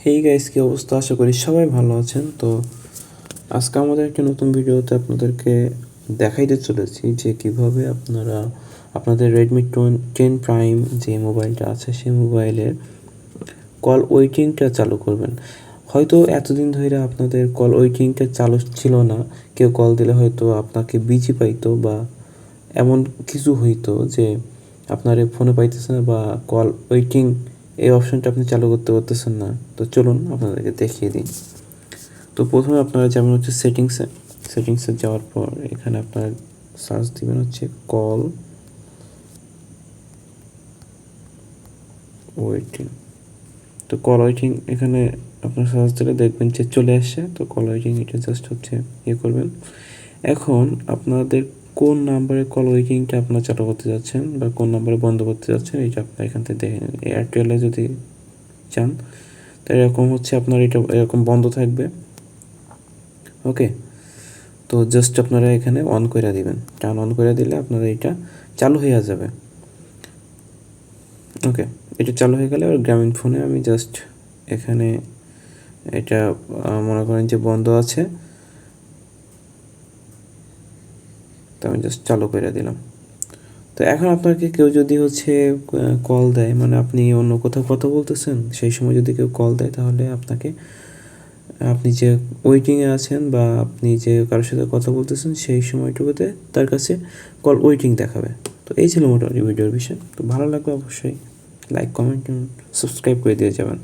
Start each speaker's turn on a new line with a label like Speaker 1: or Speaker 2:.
Speaker 1: Hey guys, কি অবস্থা? আশা করি সবাই ভালো আছেন। তো আজকে আমাদের একটা নতুন ভিডিওতে আপনাদেরকে দেখাইতে চলেছি যে কিভাবে আপনারা আপনাদের রেডমি 10 প্রাইম যে মোবাইলটা আছে সেই মোবাইলের কল ওয়েটিংটা চালু করবেন। হয়তো এতদিন ধরে আপনাদের কল ওয়েটিংটা চালু ছিল না, কেউ কল দিলে হয়তো আপনাকে বিজি পাইতো বা এমন কিছু হইতো যে আপনার ফোনে পাইতেছে না বা কল ওয়েটিং এই অপশনটা আপনি চালু করতে পারতেছেন না। তো চলুন আপনাদেরকে দেখিয়ে দিই। তো প্রথমে আপনারা যেমন হচ্ছে সেটিংসে যাওয়ার পর এখানে আপনার সার্চ দিবেন হচ্ছে কল ওয়েটিং। তো কল ওয়েটিং এখানে আপনার সার্চ দিলে দেখবেন যে চলে আসছে। তো কল ওয়েটিং এটা জাস্ট হচ্ছে করবেন। এখন আপনাদের কোন নাম্বারে কল ওয়েটিংটা আপনার চালু করতে যাচ্ছেন বা কোন নাম্বারে বন্ধ করতে যাচ্ছেন এটা আপনার এখান থেকে দেখে নেন। এয়ারটেলে যদি চান তো এরকম হচ্ছে আপনার এটা এরকম বন্ধ থাকবে। ওকে, তো জাস্ট আপনারা এখানে অন করে দিবেন। টার্ন অন করে দিলে আপনারা এটা চালু হয়ে যাবে। ওকে, এটা চালু হয়ে গেলে গ্রামীণ ফোনে আমি জাস্ট এখানে এটা মনে করেন যে বন্ধ আছে, তো আমি জাস্ট চালু করে দিলাম। তো এখন আপনাকে কেউ যদি হচ্ছে কল দেয়, মানে আপনি অন্য কোথাও কথা বলতেছেন, সেই সময় যদি কেউ কল দেয় তাহলে আপনাকে আপনি যে ওয়েটিংয়ে আছেন বা আপনি যে কারোর সাথে কথা বলতেছেন সেই সময়টুকুতে তার কাছে কল ওয়েটিং দেখাবে। তো এই ছিল মোটামুটি ভিডিওর বিষয়। তো ভালো লাগবে অবশ্যই লাইক, কমেন্ট, সাবস্ক্রাইব করে দিয়ে যাবেন।